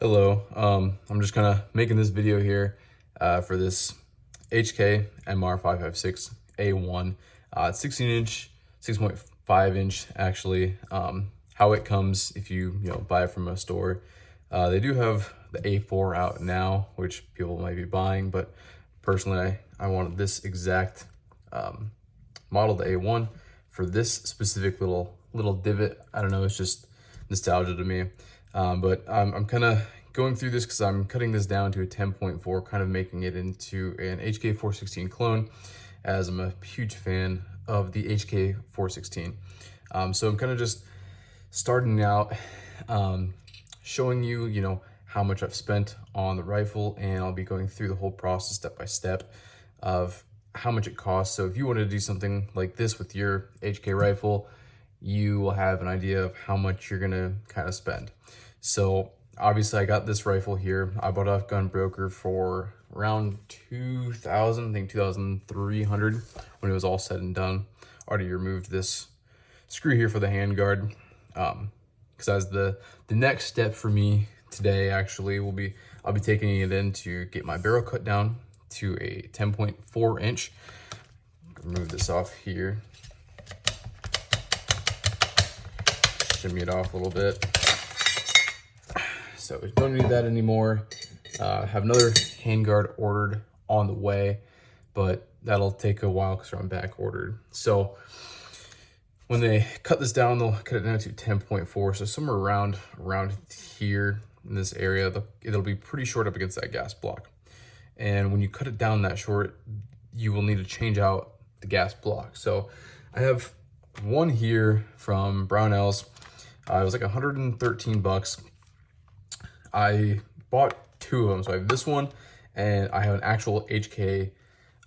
Hello, I'm just kind of making this video here for this HK MR556A1. It's 16 inch, 6.5 inch actually. How it comes if you buy it from a store. They do have the A4 out now, which people might be buying, but personally I wanted this exact model, the A1, for this specific little divot. I don't know, it's just nostalgia to me. But I'm kind of going through this because I'm cutting this down to a 10.4, kind of making it into an HK416 clone, as I'm a huge fan of the HK416. So I'm kind of just starting out, showing you, how much I've spent on the rifle, and I'll be going through the whole process step by step of how much it costs. So if you want to do something like this with your HK rifle, you will have an idea of how much you're gonna kind of spend. So obviously I got this rifle here. I bought it off Gun Broker for around 2,000, I think 2,300 when it was all said and done. Already removed this screw here for the handguard. Because as the next step for me today actually I'll be taking it in to get my barrel cut down to a 10.4 inch. Remove this off here. Shimmy it off a little bit. So we don't need that anymore. Have another handguard ordered on the way, but that'll take a while because I'm back ordered. So when they cut this down, they'll cut it down to 10.4. So somewhere around here in this area, it'll be pretty short up against that gas block. And when you cut it down that short, you will need to change out the gas block. So I have one here from Brownells. It was like 113 bucks. I bought two of them. So I have this one and I have an actual HK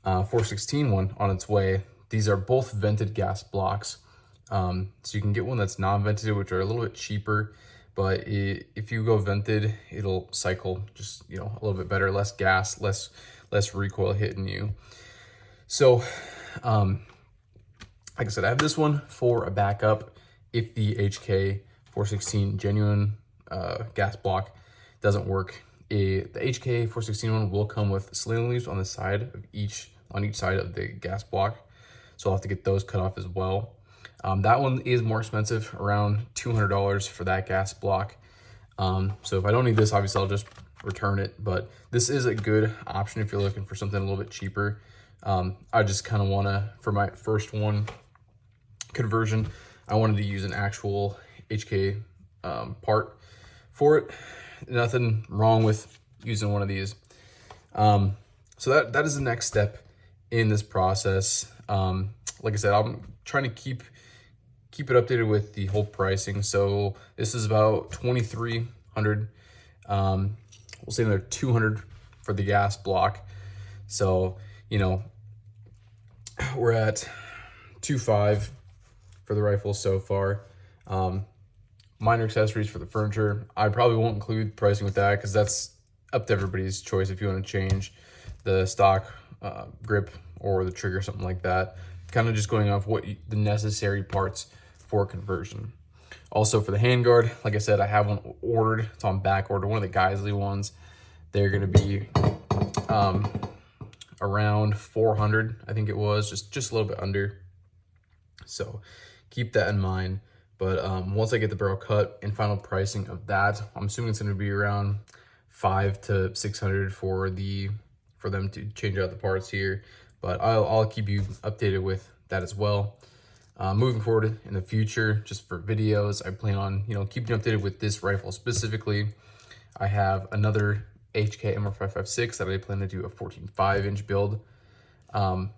416 one on its way. These are both vented gas blocks. So you can get one that's non-vented, which are a little bit cheaper, but if you go vented, it'll cycle just, a little bit better, less gas, less recoil hitting you. So, like I said, I have this one for a backup if the HK 416 genuine gas block doesn't work. The HK 416 one will come with saline leaves on the side of each side of the gas block, so I'll have to get those cut off as well. That one is more expensive, around $200 for that gas block. So if I don't need this, obviously I'll just return it, but this is a good option if you're looking for something a little bit cheaper. I just kind of want to, for my first one conversion, I wanted to use an actual HK part for it. Nothing wrong with using one of these. So that is the next step in this process. Like I said, I'm trying to keep it updated with the whole pricing. So this is about 2,300. We'll say another 200 for the gas block. So, we're at 2.5 for the rifle so far. Minor accessories for the furniture, I probably won't include pricing with that because that's up to everybody's choice. If you want to change the stock grip or the trigger, something like that, kind of just going off the necessary parts for conversion. Also for the handguard, like I said, I have one ordered. It's on back order, one of the Geisley ones. They're going to be around 400, I think it was, just a little bit under. So keep that in mind. But once I get the barrel cut and final pricing of that, I'm assuming it's going to be around 500 to 600 for them to change out the parts here. But I'll keep you updated with that as well. Moving forward in the future, just for videos, I plan on keeping you updated with this rifle specifically. I have another HK MR556 that I plan to do a 14.5 inch build. I'll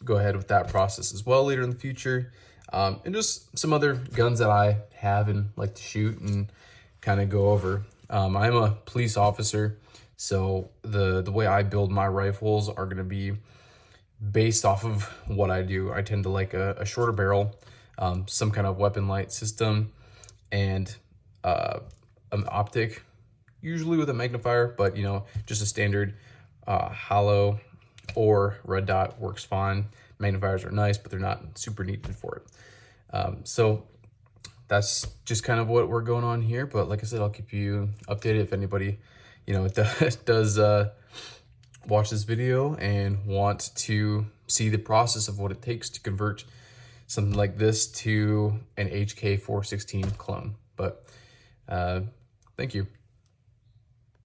go ahead with that process as well later in the future. And just some other guns that I have and like to shoot and kind of go over. I'm a police officer, so the way I build my rifles are going to be based off of what I do. I tend to like a shorter barrel, some kind of weapon light system, and an optic, usually with a magnifier, but just a standard hollow or red dot works fine. Magnifiers are nice, but they're not super needed for it. So that's just kind of what we're going on here. But like I said, I'll keep you updated if anybody, you know, does watch this video and want to see the process of what it takes to convert something like this to an HK416 clone. But thank you.